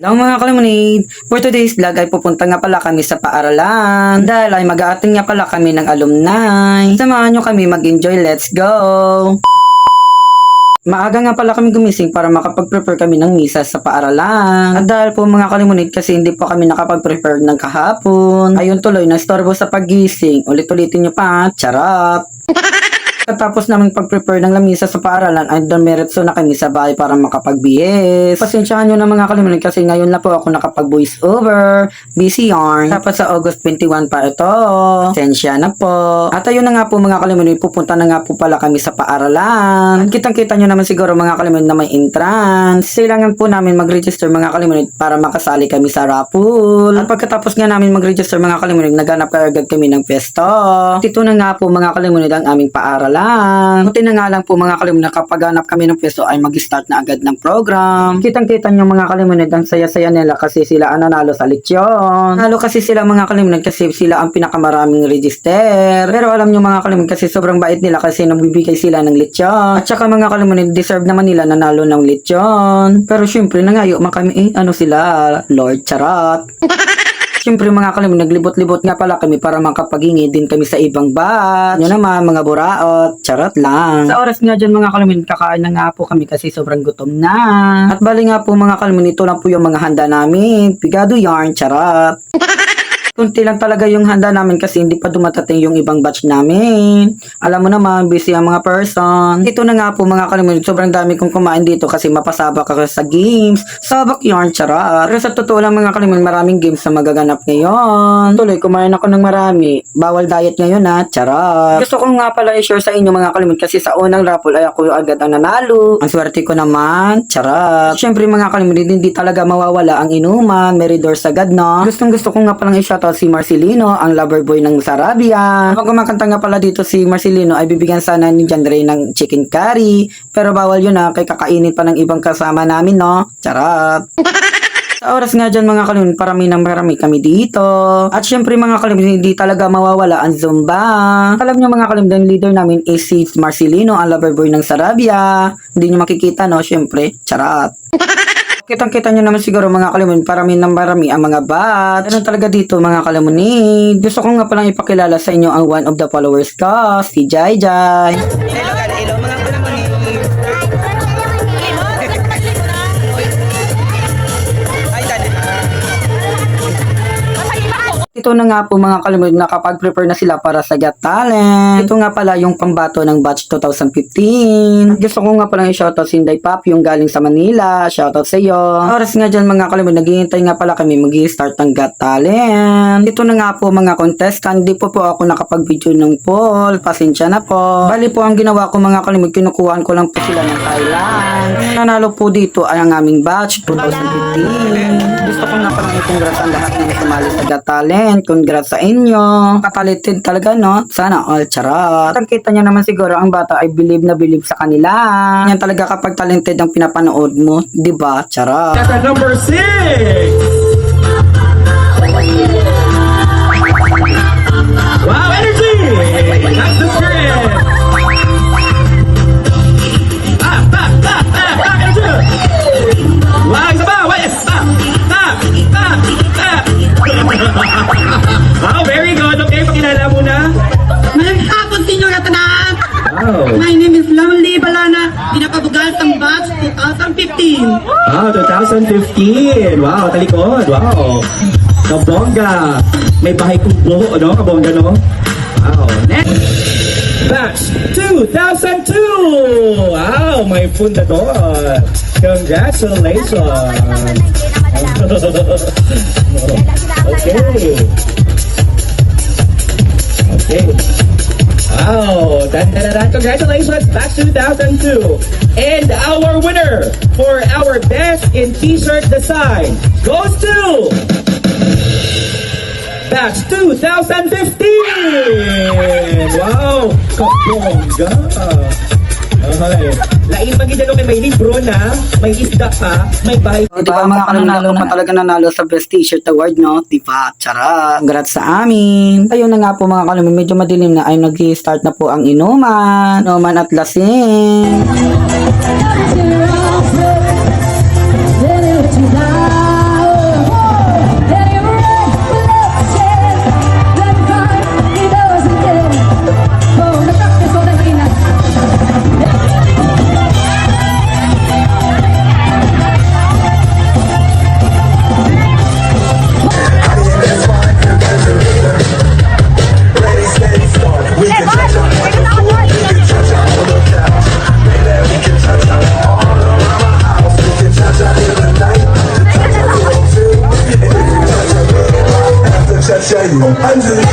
Hello mga kalamunid! For today's vlog ay pupunta nga pala kami sa paaralan dahil ay mag-a-attend nga pala kami ng alumni. Samahan nyo kami mag-enjoy, let's go! Maaga nga pala kami gumising para makapag-prepare kami ng misa sa paaralan. At dahil po mga kalimunid kasi hindi po kami nakapag-prepare ng kahapon, ayun tuloy na istorbo sa paggising. Ulit-ulitin nyo pa, charot! Tapos namin pag-prepare ng lamisa sa paaralan ay dumiretso na kami sa bahay para makapag-BS. Pasensyahan nyo na mga kalimutan kasi ngayon na po ako nakapag-voice over, busy yarn. Tapos sa August 21 pa ito. Pasensya na po. At ayun na nga po mga kalimutan, pupunta na nga po pala kami sa paaralan. At kitang-kita nyo naman siguro mga kalimutan na may entrance. Kailangan po namin mag-register mga kalimutan para makasali kami sa raffle. At pagkatapos nga namin mag-register mga kalimutan, naghanap agad kami ng pesto. Ito na nga po mga kalimutan ang aming paaralan. Buti na nga lang po mga kalimunan kapag hanap kami ng pwesto ay mag-start na agad ng program. Kitang-kita nyo mga kalimunan ang saya-saya nila kasi sila ang nanalo sa lechon. Nalo kasi sila mga kalimunan kasi sila ang pinakamaraming register. Pero alam nyo mga kalimunan kasi sobrang bait nila kasi nagbibigay sila ng lechon. At saka mga kalimunan deserve naman nila nanalo ng lechon. Pero syempre nangayo man kami ano sila Lord Charot. Siyempre mga kalimutan, naglibot-libot nga pala kami para makapaghingi din kami sa ibang batch. Yun naman, mga buraot, charot lang. Sa oras nga dyan mga kalimutan, kakain na nga po kami kasi sobrang gutom na. At bali nga po mga kalimutan, ito lang po yung mga handa namin. Pigado yarn, charot. Kunti lang talaga yung handa namin kasi hindi pa dumatating yung ibang batch namin. Alam mo naman, busy ang mga person. Ito na nga po mga kalimutan, sobrang dami kong kumain dito kasi mapasabak ako sa games. Sabak yarn, charot. Pero sa totoo lang mga kalimutan, maraming games na magaganap ngayon. Tuloy, kumain ako ng marami. Bawal diet ngayon ha, charot. Gusto ko nga pala i-share sa inyo mga kalimutan kasi sa unang raffle ay ako agad ang nanalo. Ang swerte ko naman, charot. Siyempre mga kalimutan, hindi talaga mawawala ang inuman. Meridor sagad no. Gusto ko nga palang i-shoutout si Marcelino, ang lover boy ng Sarabia. Kapag kumakanta nga pala dito si Marcelino ay bibigyan sana ni John Ray ng chicken curry. Pero bawal yun ha, kay kakainin pa ng ibang kasama namin no. Charot. Sa oras nga dyan mga kalimutan, marami kami dito. At syempre mga kalimutan, hindi talaga mawawala ang Zumba. Alam nyo mga kalimutan, leader namin is si Marcelino, ang lover boy ng Sarabia. Hindi nyo makikita no, syempre. Charot. Kitang-kita nyo naman siguro mga kalimutan, marami ang mga bat. Ganun talaga dito mga kalimutan. Gusto ko nga palang ipakilala sa inyo ang one of the followers ko, si Jai Jai. Hello mga kalimutan. Ito na nga po mga kalimutan, nakapag-prepare na sila para sa Got Talent. Ito nga pala yung pambato ng batch 2015. Gusto ko nga palang i-shoutout si Inday Pop, yung galing sa Manila. Shoutout sa iyo. Oras nga dyan mga kalimutan, naghihintay nga pala kami mag-start ng Got Talent. Ito na nga po mga contestant, di po ako nakapag-video ng poll. Pasensya na po. Bali po ang ginawa ko mga kalimutan, kinukuhaan ko lang po sila ng Thailand. Ang nanalo po dito ay ang aming batch 2015. Gusto ko nga palang i-congrats ang lahat ng sumali sa Got Talent. Congrats sa inyo. Katalitin talaga no. Sana all charot. Ang kita nyo naman siguro ang bata ay believe na believe sa kanila. Yan talaga kapag talented ang pinapanood mo. Diba? Charot. That's at number 6. Wow, energy! That's the spirit! Energy! Wow, isa ba? Wait! Wow, very good. Okay, pakilala muna. Magandang hapon, Senyor Tanan. Wow. My name is Lovely Balana, pinapabugal ng batch 2015. Wow, 2015. Wow, talikod. Wow. Kabongga. May bahay kubo, no? Kabongga, no? Wow. Next. Batch 2002. Wow, may fundador. Congratulations. Okay. Okay. Wow. Congratulations, Batch 2002. And our winner for our best in t-shirt design goes to Batch 2015. Wow. Kabongga. Okay. Lain magiging kay may libro na, may isda pa, may bahay. Diba mga kalimutan pa talaga nanalo sa Best T-shirt Award no? Diba? Charot. Congrats sa amin. Ayun na nga po mga kalimutan, medyo madilim na ay nag-start na po ang inuman. Inuman at lasing. Angela.